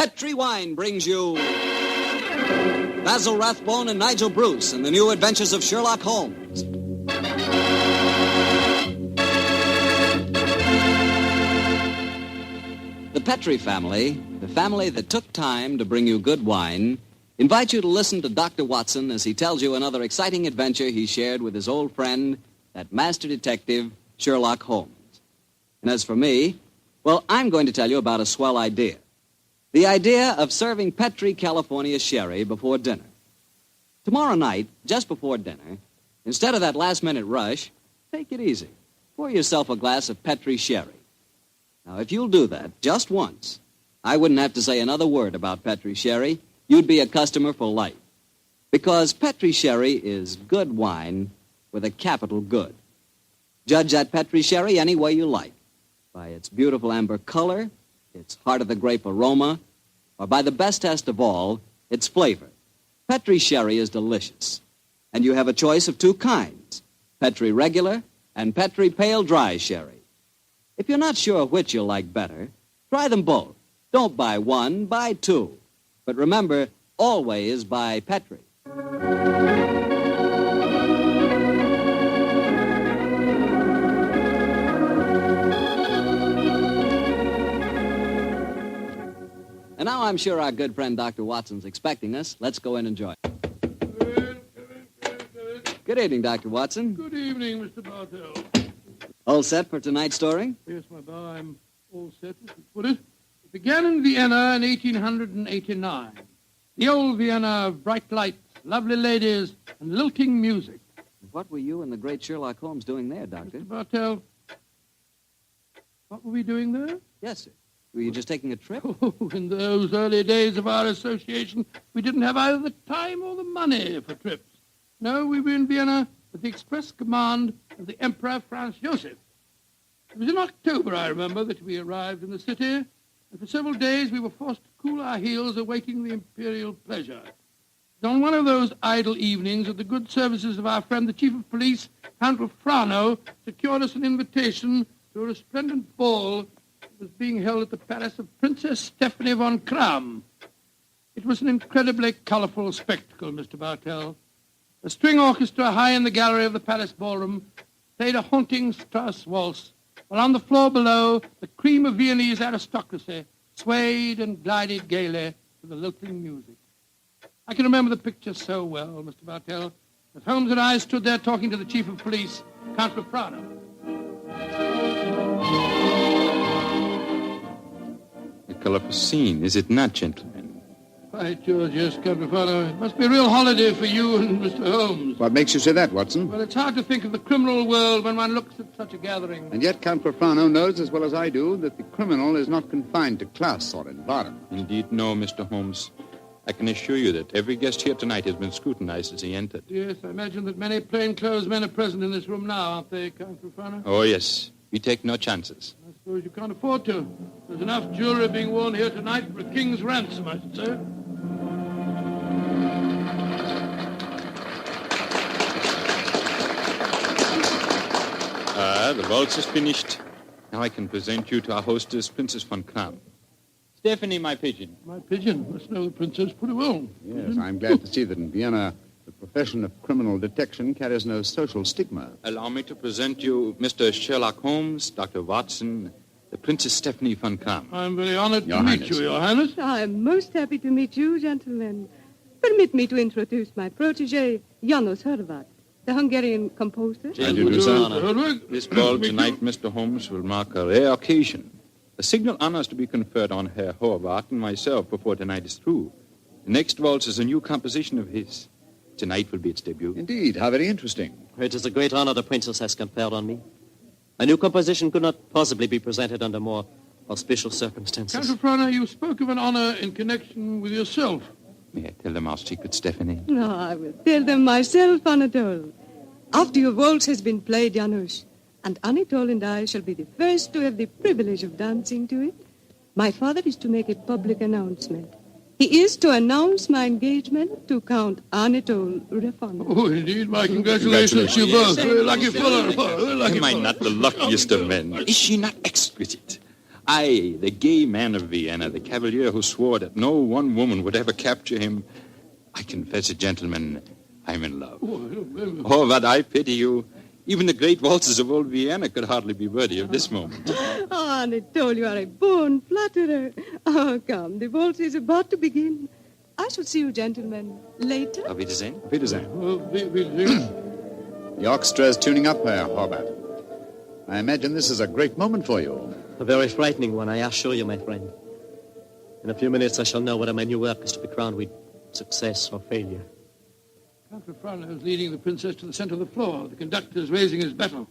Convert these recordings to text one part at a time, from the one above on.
Petri Wine brings you Basil Rathbone and Nigel Bruce in the new adventures of Sherlock Holmes. The Petri family, the family that took time to bring you good wine, invite you to listen to Dr. Watson as he tells you another exciting adventure he shared with his old friend, that master detective, Sherlock Holmes. And as for me, well, I'm going to tell you about a swell idea. The idea of serving Petri California sherry before dinner. Tomorrow night, just before dinner, instead of that last-minute rush, take it easy. Pour yourself a glass of Petri sherry. Now, if you'll do that just once, I wouldn't have to say another word about Petri sherry. You'd be a customer for life. Because Petri sherry is good wine with a capital good. Judge that Petri sherry any way you like. By its beautiful amber color, its heart-of-the-grape aroma, or by the best test of all, its flavor. Petri sherry is delicious. And you have a choice of two kinds, Petri regular and Petri pale dry sherry. If you're not sure which you'll like better, try them both. Don't buy one, buy two. But remember, always buy Petri. And now I'm sure our good friend Dr. Watson's expecting us. Let's go in and join. Good evening, Dr. Watson. Good evening, Mr. Bartell. All set for tonight's story? Yes, my boy, I'm all set, as you put it. It began in Vienna in 1889. The old Vienna of bright lights, lovely ladies, and lilting music. What were you and the great Sherlock Holmes doing there, Doctor? Mr. Bartell, what were we doing there? Yes, sir. Were you just taking a trip? Oh, in those early days of our association, we didn't have either the time or the money for trips. No, we were in Vienna at the express command of the Emperor Franz Joseph. It was in October, I remember, that we arrived in the city, and for several days we were forced to cool our heels awaiting the imperial pleasure. On one of those idle evenings, that the good services of our friend, the Chief of Police, Count Rathbone, secured us an invitation to a resplendent ball that was being held at the palace of Princess Stephanie von Kram. It was an incredibly colorful spectacle, Mr. Bartell. A string orchestra high in the gallery of the palace ballroom played a haunting Strauss waltz, while on the floor below, the cream of Viennese aristocracy swayed and glided gaily to the lilting music. I can remember the picture so well, Mr. Bartell, as Holmes and I stood there talking to the Chief of Police, Count Rathbone. A colorful scene, is it not, gentlemen? Right, George, yes, Count Rathbone. It must be a real holiday for you and Mr. Holmes. What makes you say that, Watson? Well, it's hard to think of the criminal world when one looks at such a gathering. And yet Count Rathbone knows as well as I do that the criminal is not confined to class or environment. Indeed, no, Mr. Holmes. I can assure you that every guest here tonight has been scrutinized as he entered. Yes, I imagine that many plainclothes men are present in this room now, aren't they, Count Rathbone? Oh, yes. We take no chances. I suppose you can't afford to. There's enough jewelry being worn here tonight for a king's ransom, I should say. The waltz is finished. Now I can present you to our hostess, Princess von Kram. Stephanie, my pigeon. My pigeon must know the princess pretty well. Yes, I'm glad to see that in Vienna the profession of criminal detection carries no social stigma. Allow me to present you Mr. Sherlock Holmes, Dr. Watson, the Princess Stephanie von Kram. I'm very honored Your to Highness. meet you, Your Highness. I'm most happy to meet you, gentlemen. Permit me to introduce my protégé, Janos Horvat, the Hungarian composer. This ball tonight, Mr. Holmes, will mark a rare occasion. A signal honor is to be conferred on Herr Horvath and myself before tonight is through. The next waltz is a new composition of his. Tonight will be its debut. Indeed, how very interesting. It is a great honor the princess has conferred on me. A new composition could not possibly be presented under more auspicious circumstances. Count Rathbone, you spoke of an honor in connection with yourself. May I tell them our secret, Stephanie? No, I will tell them myself, Anatole. After your waltz has been played, Janusz, and Anatole and I shall be the first to have the privilege of dancing to it, my father is to make a public announcement. He is to announce my engagement to Count Anatole Rathbone. Oh, indeed, my congratulations to you both. Very lucky fellow. Very lucky Am I fellow. not the luckiest of men? Is she not exquisite? I, the gay man of Vienna, the cavalier who swore that no one woman would ever capture him. I confess it, gentlemen, I'm in love. Oh, but I pity you. Even the great waltzes of old Vienna could hardly be worthy of this moment. Oh, Anatole, you are a born flatterer. Oh, come, the waltz is about to begin. I shall see you gentlemen later. Auf Wiedersehen. Auf Wiedersehen. The orchestra is tuning up, Herr Horvath. I imagine this is a great moment for you. A very frightening one, I assure you, my friend. In a few minutes, I shall know whether my new work is to be crowned with success or failure. Count Frano is leading the princess to the center of the floor. The conductor is raising his bottle.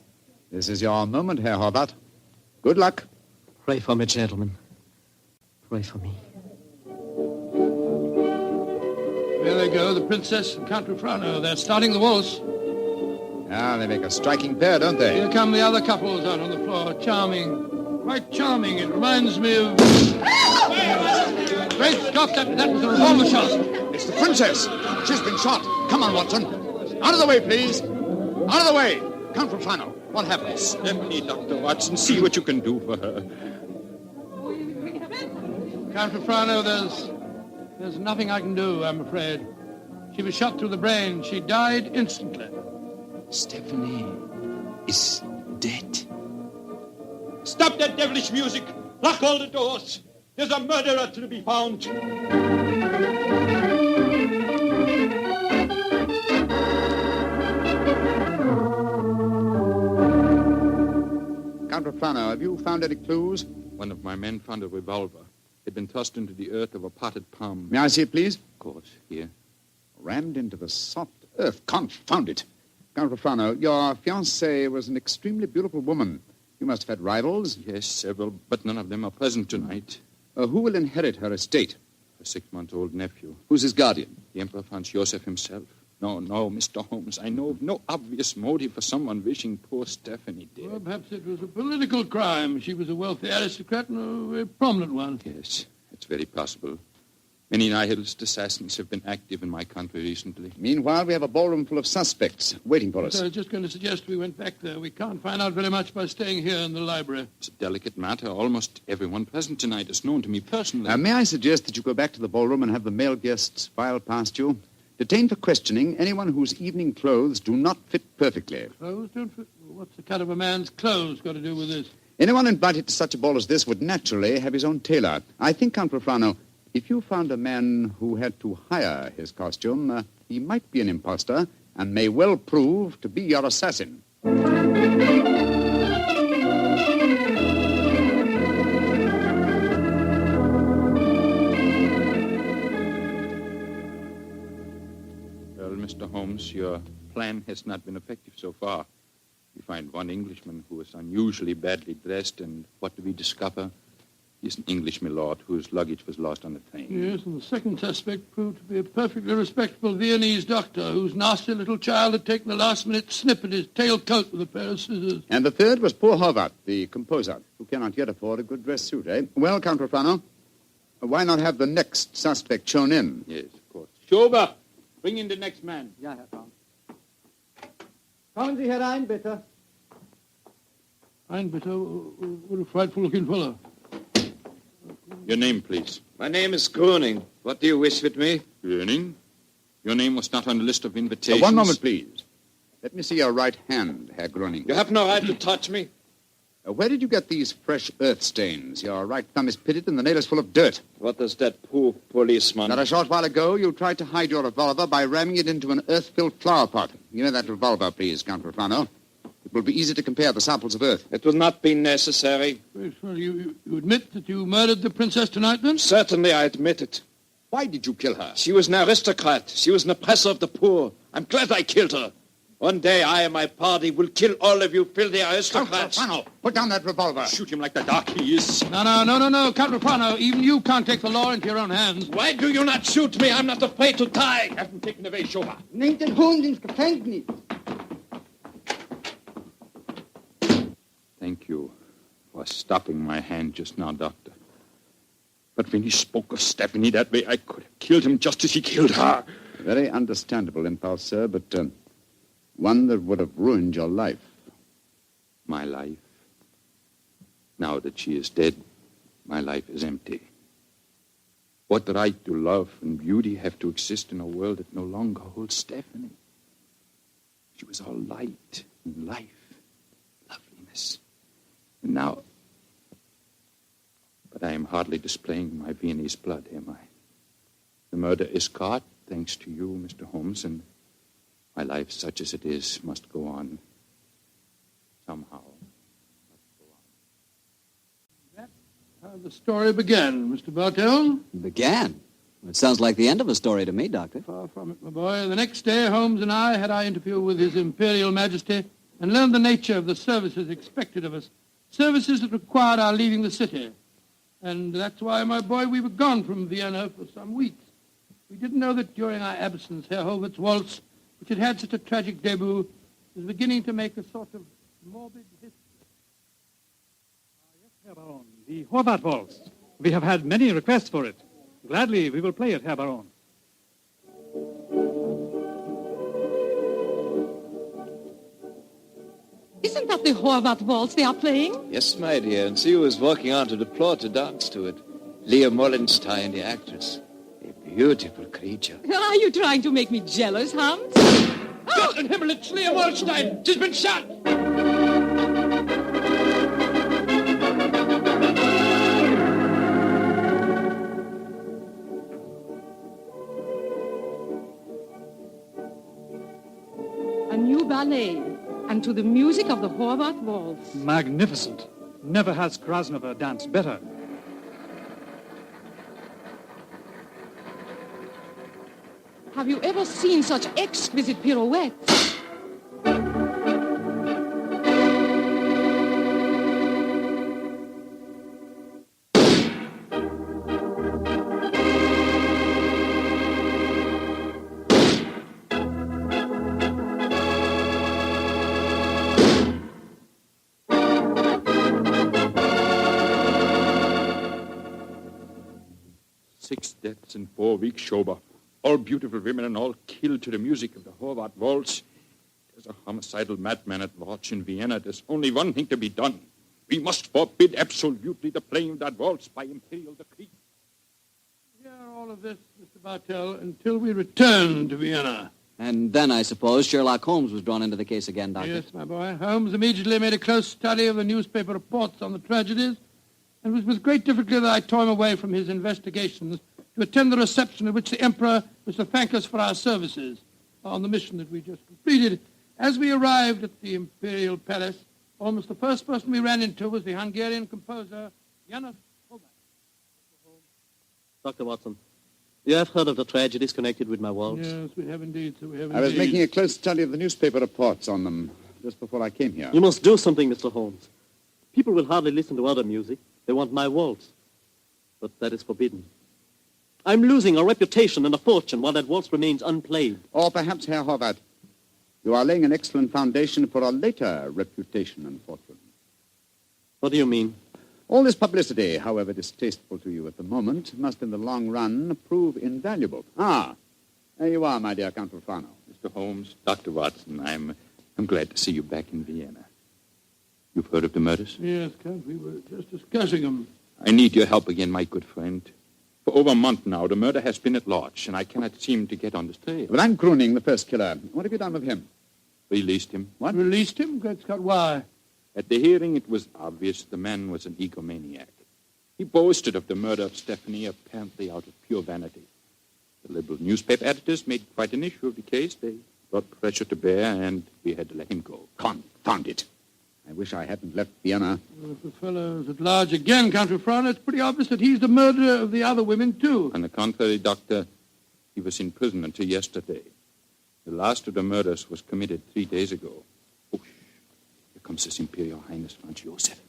This is your moment, Herr Horvath. Good luck. Pray for me, gentlemen. Pray for me. There they go, the princess and Count Frano. They're starting the waltz. Ah, they make a striking pair, don't they? Here come the other couples out on the floor. Charming. Quite charming. It reminds me of... Great Scott, that was a revolver shot. It's the princess. She's been shot. Come on, Watson. Out of the way, please. Out of the way. Count Frano. What happened? Stephanie, Dr. Watson, see what you can do for her. Count Frano, there's nothing I can do, I'm afraid. She was shot through the brain. She died instantly. Stephanie is dead. Stop that devilish music! Lock all the doors! There's a murderer to be found! Count Frano, have you found any clues? One of my men found a revolver. It had been tossed into the earth of a potted palm. May I see it, please? Of course, here. Rammed into the soft earth. Confound it. Count Frano, your fiancée was an extremely beautiful woman. You must have had rivals. Yes, several, but none of them are present tonight. Who will inherit her estate? A 6-month-old nephew. Who's his guardian? The Emperor Franz Joseph himself. No, Mr. Holmes, I know of no obvious motive for someone wishing poor Stephanie dead. Well, perhaps it was a political crime. She was a wealthy aristocrat and a very prominent one. Yes, it's very possible. Many nihilist assassins have been active in my country recently. Meanwhile, we have a ballroom full of suspects waiting for us. I was just going to suggest we went back there. We can't find out very much by staying here in the library. It's a delicate matter. Almost everyone present tonight is known to me personally. May I suggest that you go back to the ballroom and have the male guests file past you? Detain for questioning anyone whose evening clothes do not fit perfectly. Clothes don't fit? What's the cut of a man's clothes got to do with this? Anyone invited to such a ball as this would naturally have his own tailor. I think, Count Frano, if you found a man who had to hire his costume, he might be an imposter and may well prove to be your assassin. Well, Mr. Holmes, your plan has not been effective so far. We find one Englishman who is unusually badly dressed, and what do we discover? He's an English milord whose luggage was lost on the train. Yes, and the second suspect proved to be a perfectly respectable Viennese doctor whose nasty little child had taken a last-minute snip at his tailcoat with a pair of scissors. And the third was poor Horvath, the composer, who cannot yet afford a good dress suit, eh? Well, Count Frano, why not have the next suspect shown in? Yes, of course. Schober, bring in the next man. Ja, Herr Count. Kommen Sie herein, bitte. Einbitter, what a frightful-looking fellow. Your name, please. My name is Gruning. What do you wish with me? Gruning? Your name was not on the list of invitations. One moment, please. Let me see your right hand, Herr Gruning. You have no right to touch me. Where did you get these fresh earth stains? Your right thumb is pitted and the nail is full of dirt. What does that prove, policeman? Not a short while ago, you tried to hide your revolver by ramming it into an earth-filled flower pot. Give me that revolver, please, Count Frano. It will be easy to compare the samples of earth. It will not be necessary. Well, you admit that you murdered the princess tonight, then? Certainly, I admit it. Why did you kill her? She was an aristocrat. She was an oppressor of the poor. I'm glad I killed her. One day, I and my party will kill all of you filthy aristocrats. Count Frano, put down that revolver. Shoot him like the dark he is. No, Count Frano, even you can't take the law into your own hands. Why do you not shoot me? I'm not afraid to die. Have him taken away, Schober. Nehmt den Hund ins Gefängnis. Thank you for stopping my hand just now, Doctor. But when he spoke of Stephanie that way, I could have killed him just as he killed her. Very understandable impulse, sir, but one that would have ruined your life. My life? Now that she is dead, my life is empty. What right do love and beauty have to exist in a world that no longer holds Stephanie? She was all light and life, loveliness. And now... But I am hardly displaying my Viennese blood, am I? The murder is caught, thanks to you, Mr. Holmes, and my life, such as it is, must go on. Somehow. That's how the story began, Mr. Bartell. Began? It sounds like the end of a story to me, Doctor. Far from it, my boy. The next day, Holmes and I had our interview with His Imperial Majesty and learned the nature of the services expected of us, services that required our leaving the city. And that's why, my boy, we were gone from Vienna for some weeks. We didn't know that during our absence, Herr Holmes The Waltz, which had had such a tragic debut, was beginning to make a sort of morbid history. Yes, Herr Baron, the Horvath Waltz. We have had many requests for it. Gladly, we will play it, Herr Baron. Isn't that the Horvath Waltz they are playing? Yes, my dear, and see who is walking on to the floor to dance to it. Leah Mollenstein, the actress. A beautiful creature. Are you trying to make me jealous, Hans? Gott in Himmel, it's Leah Mollenstein! She's been shot! A new ballet, and to the music of the Horvath Waltz. Magnificent. Never has Krasnova danced better. Have you ever seen such exquisite pirouettes? Six deaths in 4 weeks, Schober. All beautiful women and all killed to the music of the Horvath Waltz. There's a homicidal madman at large in Vienna. There's only one thing to be done. We must forbid absolutely the playing of that waltz by imperial decree. Hear all of this, Mr. Bartell, until we return to Vienna. And then, I suppose, Sherlock Holmes was drawn into the case again, Doctor. Yes, my boy. Holmes immediately made a close study of the newspaper reports on the tragedies, and it was with great difficulty that I tore him away from his investigations to attend the reception at which the Emperor was to thank us for our services on the mission that we just completed. As we arrived at the Imperial Palace, almost the first person we ran into was the Hungarian composer, Janos Holmes. Dr. Watson, you have heard of the tragedies connected with my waltz? Yes, we have indeed, sir, we have indeed. I was making a close study of the newspaper reports on them just before I came here. You must do something, Mr. Holmes. People will hardly listen to other music. They want my waltz. But that is forbidden. I'm losing a reputation and a fortune while that waltz remains unplayed. Or perhaps, Herr Horvath, you are laying an excellent foundation for a later reputation and fortune. What do you mean? All this publicity, however distasteful to you at the moment, must in the long run prove invaluable. Ah, there you are, my dear Count Rufano. Mr. Holmes, Dr. Watson, I'm glad to see you back in Vienna. You've heard of the murders? Yes, Count, we were just discussing them. I need your help again, my good friend. For over a month now, the murder has been at large, and I cannot seem to get on the trail. But I'm Gruning, the first killer. What have you done with him? Released him. What? Released him? Great Scott, why? At the hearing, it was obvious the man was an egomaniac. He boasted of the murder of Stephanie, apparently out of pure vanity. The liberal newspaper editors made quite an issue of the case. They brought pressure to bear, and we had to let him go. Confound it. I wish I hadn't left Vienna. Well, if the fellow's at large again, Count Rufano, it's pretty obvious that he's the murderer of the other women, too. On the contrary, Doctor, he was in prison until yesterday. The last of the murders was committed 3 days ago. Oh, here comes His Imperial Highness Franz Joseph.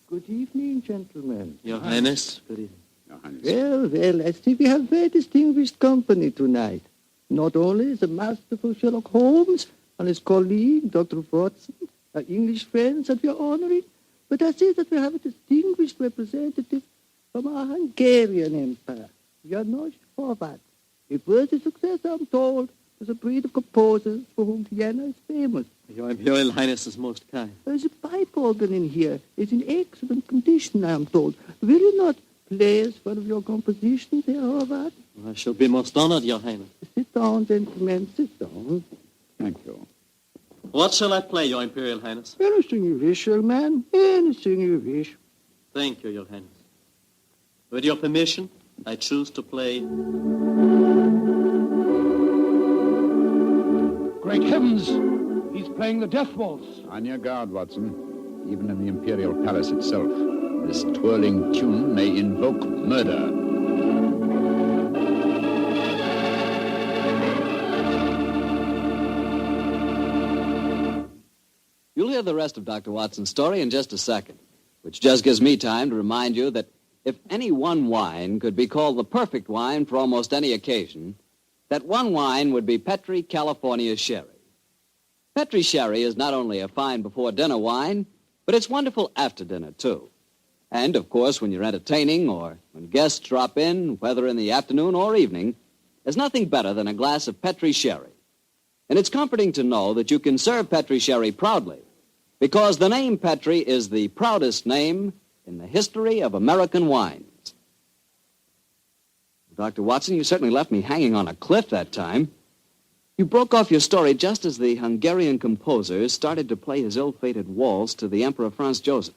Good evening, gentlemen. Your Highness, good evening. Your Highness. Well, I think we have very distinguished company tonight. Not only the masterful Sherlock Holmes and his colleague, Dr. Watson, our English friends that we are honoring, but I see that we have a distinguished representative from our Hungarian Empire, Janos Horvath. A worthy successor, I'm told, There's a breed of composers for whom Vienna is famous. Your Imperial Highness is most kind. There's a pipe organ in here. It's in excellent condition, I am told. Will you not play us one of your compositions, Herr Horvath? I shall be most honored, Your Highness. Sit down, gentlemen, sit down. Thank you. What shall I play, Your Imperial Highness? Anything you wish, young man. Anything you wish. Thank you, Your Highness. With your permission, I choose to play... Great heavens! He's playing the Death Waltz. On your guard, Watson. Even in the Imperial Palace itself, this twirling tune may invoke murder. You'll hear the rest of Dr. Watson's story in just a second, which just gives me time to remind you that if any one wine could be called the perfect wine for almost any occasion, that one wine would be Petri California Sherry. Petri Sherry is not only a fine before-dinner wine, but it's wonderful after dinner, too. And, of course, when you're entertaining or when guests drop in, whether in the afternoon or evening, there's nothing better than a glass of Petri Sherry. And it's comforting to know that you can serve Petri Sherry proudly, because the name Petri is the proudest name in the history of American wines. Dr. Watson, you certainly left me hanging on a cliff that time. You broke off your story just as the Hungarian composer started to play his ill-fated waltz to the Emperor Franz Joseph.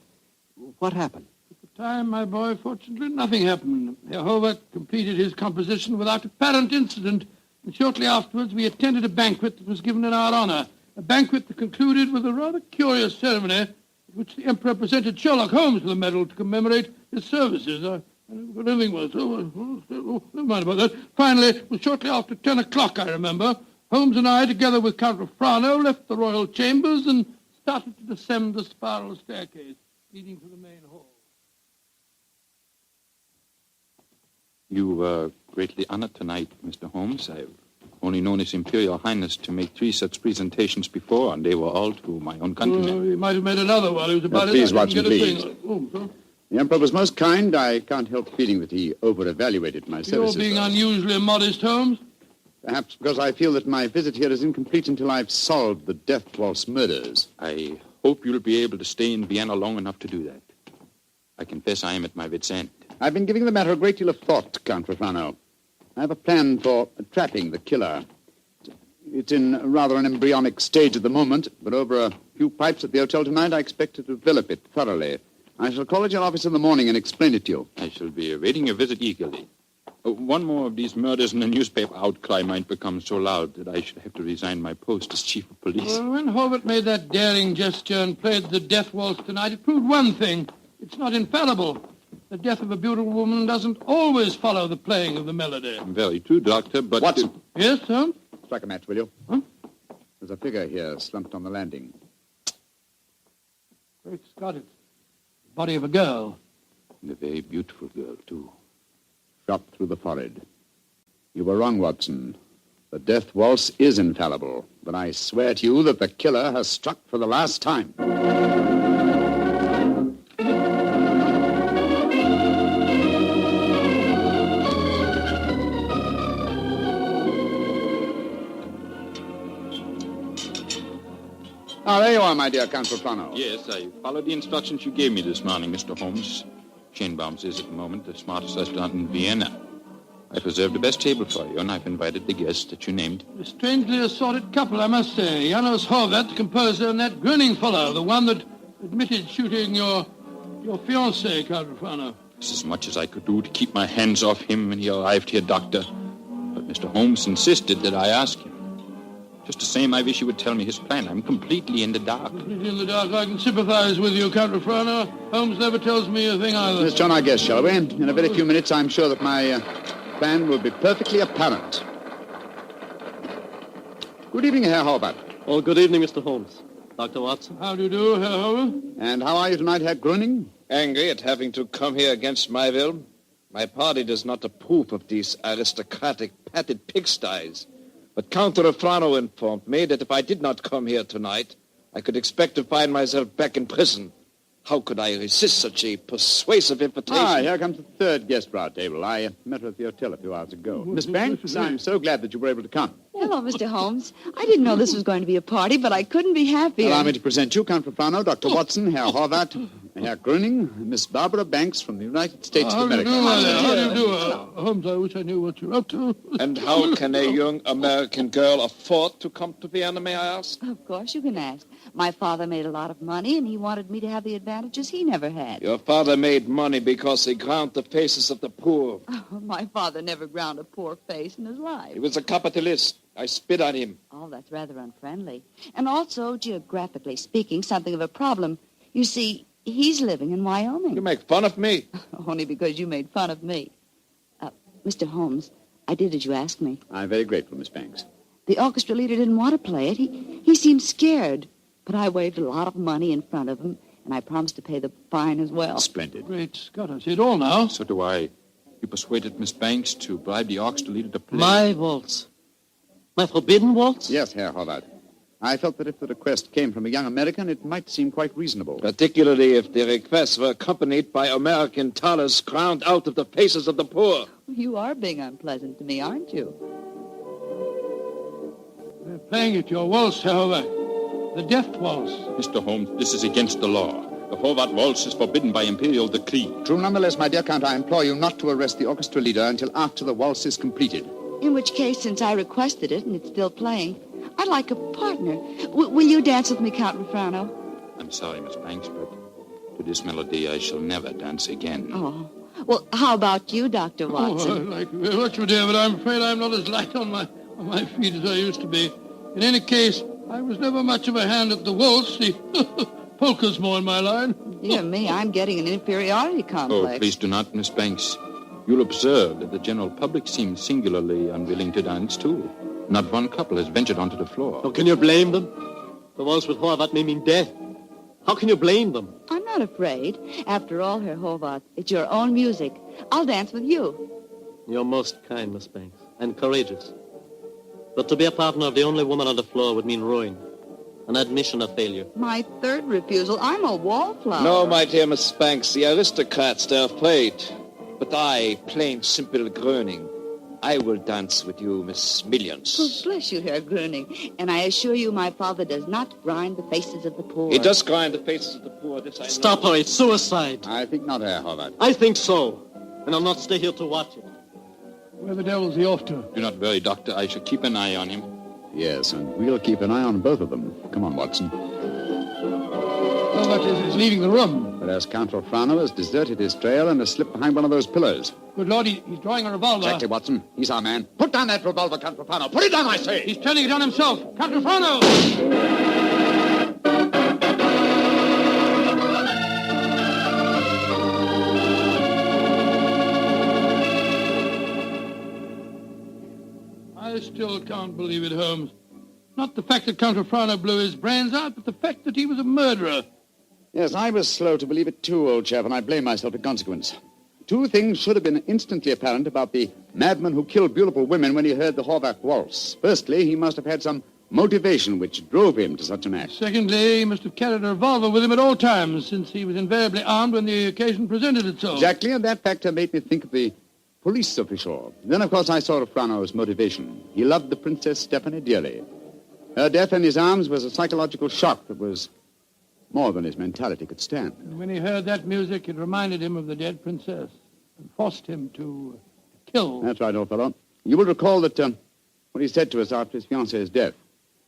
What happened? At the time, my boy, fortunately, nothing happened. Herr Horvath completed his composition without apparent incident, and shortly afterwards we attended a banquet that was given in our honor, a banquet that concluded with a rather curious ceremony at which the Emperor presented Sherlock Holmes with a medal to commemorate his services. I never got anything was. Never mind about that. Finally, it was shortly after 10 o'clock, I remember. Holmes and I, together with Count Rathbone, left the royal chambers and started to descend the spiral staircase leading to the main hall. You were greatly honored tonight, Mr. Holmes. I've only known His Imperial Highness to make 3 such presentations before, and they were all to my own countrymen. He might have made another while he was about Please, it. Watson, please. Oh, The Emperor was most kind. I can't help feeling that he over-evaluated my services. You're being though. unusually modest, Holmes. Perhaps because I feel that my visit here is incomplete until I've solved the Death Waltz murders. I hope you'll be able to stay in Vienna long enough to do that. I confess I am at my wit's end. I've been giving the matter a great deal of thought, Count Rathbone. I have a plan for trapping the killer. It's in rather an embryonic stage at the moment, but over a few pipes at the hotel tonight, I expect to develop it thoroughly. I shall call at your office in the morning and explain it to you. I shall be awaiting your visit eagerly. One more of these murders and the newspaper outcry might become so loud that I should have to resign my post as chief of police. Well, when Horvath made that daring gesture and played the Death Waltz tonight, it proved one thing. It's not infallible. The death of a beautiful woman doesn't always follow the playing of the melody. Very true, Doctor, but... Watson. Yes, Holmes? Strike a match, will you? Huh? There's a figure here slumped on the landing. Great Scott, it's the body of a girl. And a very beautiful girl, too. Shot through the forehead. You were wrong, Watson. The Death Waltz is infallible, but I swear to you that the killer has struck for the last time. Ah, there you are, my dear Count Rathbone. Yes, I followed the instructions you gave me this morning, Mr. Holmes. Schenbaum's is at the moment the smartest restaurant in Vienna. I've reserved the best table for you, and I've invited the guests that you named. A strangely assorted couple, I must say. Janos Horvath, composer, and that grinning fellow, the one that admitted shooting your fiancée, Count Rathbone. It's as much as I could do to keep my hands off him when he arrived here, Doctor. But Mr. Holmes insisted that I ask him. Just the same, I wish you would tell me his plan. I'm completely in the dark. Completely in the dark. I can sympathize with you, Count Rathbone. Holmes never tells me a thing either. Let's join our guests, shall we? In a very few minutes, I'm sure that my plan will be perfectly apparent. Good evening, Herr Horvath. Oh, good evening, Mr. Holmes. Dr. Watson. How do you do, Herr Horvath? And how are you tonight, Herr Gröning? Angry at having to come here against my will. My party does not approve of these aristocratic, padded pigsties. But Count Rathbone informed me that if I did not come here tonight, I could expect to find myself back in prison. How could I resist such a persuasive invitation? Ah, here comes the third guest for our table. I met her at the hotel a few hours ago. Miss Banks, I'm so glad that you were able to come. Hello, Mr. Holmes. I didn't know this was going to be a party, but I couldn't be happier. Allow me to present you, Count Profano, Dr. Watson, Herr Horvath, Herr Gröning, Miss Barbara Banks from the United States of America. How do you do? Holmes, I wish I knew what you're up to. And how can a young American girl afford to come to Vienna, may I ask? Of course you can ask. My father made a lot of money, and he wanted me to have the advantages he never had. Your father made money because he ground the faces of the poor. Oh, my father never ground a poor face in his life. He was a capitalist. I spit on him. Oh, that's rather unfriendly. And also, geographically speaking, something of a problem. You see, he's living in Wyoming. You make fun of me. Only because you made fun of me. Mr. Holmes, I did as you asked me. I'm very grateful, Miss Banks. The orchestra leader didn't want to play it. He seemed scared. But I waved a lot of money in front of him, and I promised to pay the fine as well. Splendid. Great Scott, I see it all now. So do I. You persuaded Miss Banks to bribe the orchestra leader to play. My waltz. My forbidden waltz? Yes, Herr Horvath. I felt that if the request came from a young American, it might seem quite reasonable. Particularly if the requests were accompanied by American dollars ground out of the faces of the poor. You are being unpleasant to me, aren't you? They're playing at your waltz, Herr Horvath. The death waltz. Mr. Holmes, this is against the law. The Horvath waltz is forbidden by imperial decree. True, nonetheless, my dear Count, I implore you not to arrest the orchestra leader until after the waltz is completed. In which case, since I requested it and it's still playing, I'd like a partner. Will you dance with me, Count Refrano? I'm sorry, Miss Banks, but to this melody I shall never dance again. Oh. Well, how about you, Dr. Watson? Oh, I like you very much, my dear, but I'm afraid I'm not as light on my feet as I used to be. In any case, I was never much of a hand at the waltz. The polka's more in my line. Dear me, I'm getting an inferiority complex. Oh, please do not, Miss Banks. You'll observe that the general public seems singularly unwilling to dance, too. Not one couple has ventured onto the floor. How can you blame them? The waltz with Horvath may mean death. How can you blame them? I'm not afraid. After all, Herr Horvath, it's your own music. I'll dance with you. You're most kind, Miss Banks, and courageous. But to be a partner of the only woman on the floor would mean ruin, an admission of failure. My third refusal, I'm a wallflower. No, my dear Miss Banks, the aristocrats, they're afraid. But I, plain, simple Gröning, I will dance with you, Miss Millions. Oh, bless you, Herr Gröning. And I assure you my father does not grind the faces of the poor. He does grind the faces of the poor, this I know. Stop her, it's suicide. I think not, Herr Horvath. I think so. And I'll not stay here to watch it. Where the devil's he off to? Do not worry, Doctor. I shall keep an eye on him. Yes, and we'll keep an eye on both of them. Come on, Watson. Horvath is leaving the room. Whereas Count Refrano has deserted his trail and has slipped behind one of those pillars. Good Lord, he's drawing a revolver. Exactly, Watson. He's our man. Put down that revolver, Count Refrano. Put it down, I say! He's turning it on himself. Count Refrano! I still can't believe it, Holmes. Not the fact that Count Refrano blew his brains out, but the fact that he was a murderer. Yes, I was slow to believe it too, old chap, and I blame myself in consequence. Two things should have been instantly apparent about the madman who killed beautiful women when he heard the Horvath waltz. Firstly, he must have had some motivation which drove him to such an act. Secondly, he must have carried a revolver with him at all times, since he was invariably armed when the occasion presented itself. Exactly, and that factor made me think of the police official. Then, of course, I saw Refrano's motivation. He loved the Princess Stephanie dearly. Her death in his arms was a psychological shock that was more than his mentality could stand. And when he heard that music, it reminded him of the dead princess and forced him to kill. That's right, old fellow. You will recall that what he said to us after his fiancée's death.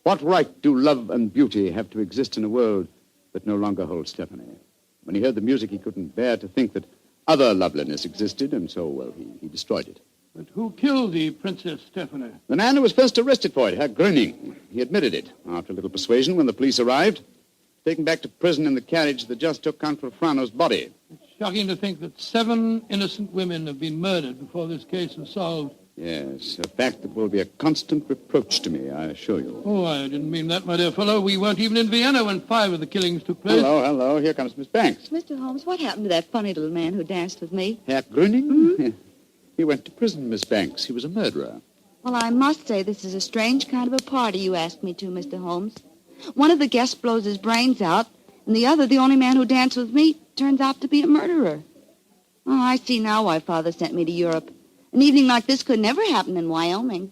What right do love and beauty have to exist in a world that no longer holds Stephanie? When he heard the music, he couldn't bear to think that other loveliness existed, and so, well, he destroyed it. But who killed the Princess Stephanie? The man who was first arrested for it, Herr Gröning. He admitted it after a little persuasion when the police arrived. Taken back to prison in the carriage that just took Count Refrano's body. It's shocking to think that 7 innocent women have been murdered before this case was solved. Yes, a fact that will be a constant reproach to me, I assure you. Oh, I didn't mean that, my dear fellow. We weren't even in Vienna when 5 of the killings took place. Hello. Here comes Miss Banks. Mr. Holmes, what happened to that funny little man who danced with me? Herr Gröning? Mm-hmm. He went to prison, Miss Banks. He was a murderer. Well, I must say this is a strange kind of a party you asked me to, Mr. Holmes. One of the guests blows his brains out, And the other, the only man who danced with me, turns out to be a murderer. Oh, I see now why Father sent me to Europe. An evening like this could never happen in Wyoming.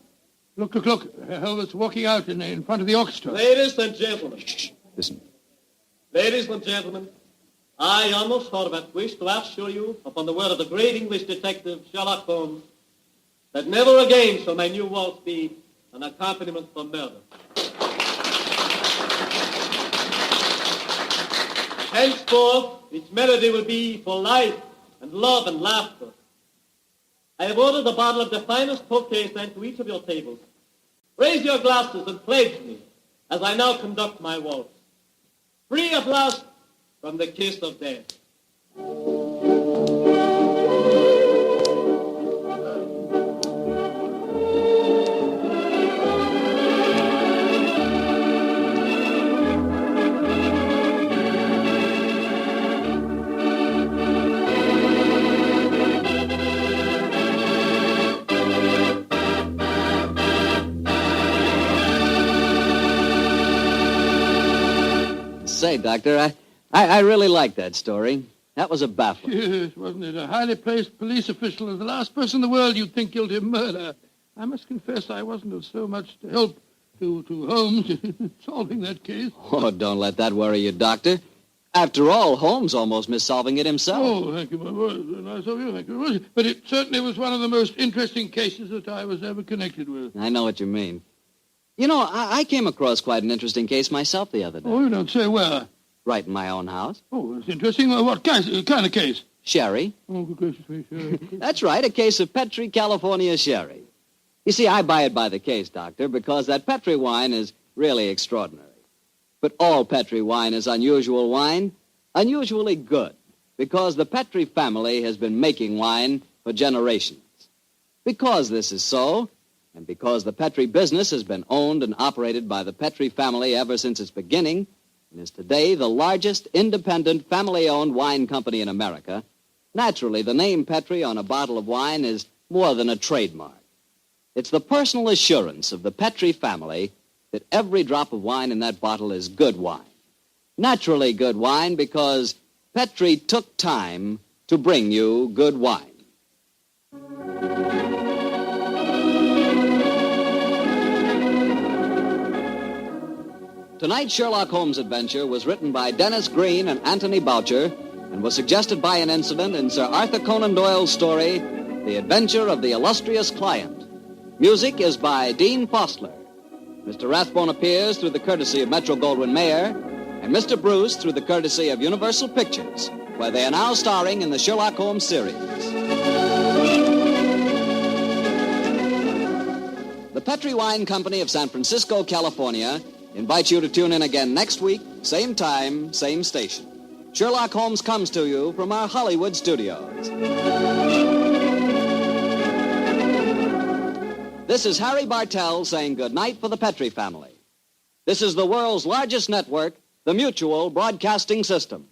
Look. Herbert's walking out in front of the orchestra. Ladies and gentlemen. Shh. Listen. Ladies and gentlemen, I, Amos Horvath, wish to assure you, upon the word of the great English detective Sherlock Holmes, that never again shall my new waltz be an accompaniment for murder. Henceforth, its melody will be for life and love and laughter. I have ordered a bottle of the finest Tokay sent to each of your tables. Raise your glasses and pledge me as I now conduct my waltz. Free at last from the kiss of death. Say, Doctor, I really like that story. That was a baffler. Yes, wasn't it? A highly placed police official is the last person in the world you'd think guilty of murder. I must confess I wasn't of so much help to Holmes in solving that case. Oh, don't let that worry you, Doctor. After all, Holmes almost missed solving it himself. Oh, thank you, my boy. Nice of you, thank you very much. But it certainly was one of the most interesting cases that I was ever connected with. I know what you mean. You know, I came across quite an interesting case myself the other day. Oh, you don't say where? Right in my own house. Oh, that's interesting. What kind of case? Sherry. Oh, good gracious me, sherry. That's right, a case of Petri, California sherry. You see, I buy it by the case, Doctor, because that Petri wine is really extraordinary. But all Petri wine is unusual wine, unusually good, because the Petri family has been making wine for generations. Because this is so, and because the Petri business has been owned and operated by the Petri family ever since its beginning, and is today the largest independent family-owned wine company in America, naturally the name Petri on a bottle of wine is more than a trademark. It's the personal assurance of the Petri family that every drop of wine in that bottle is good wine. Naturally good wine because Petri took time to bring you good wine. Tonight's Sherlock Holmes adventure was written by Dennis Green and Anthony Boucher and was suggested by an incident in Sir Arthur Conan Doyle's story, The Adventure of the Illustrious Client. Music is by Dean Fostler. Mr. Rathbone appears through the courtesy of Metro-Goldwyn-Mayer, and Mr. Bruce through the courtesy of Universal Pictures, where they are now starring in the Sherlock Holmes series. The Petri Wine Company of San Francisco, California, invites you to tune in again next week, same time, same station. Sherlock Holmes comes to you from our Hollywood studios. This is Harry Bartell saying good night for the Petri family. This is the world's largest network, the Mutual Broadcasting System.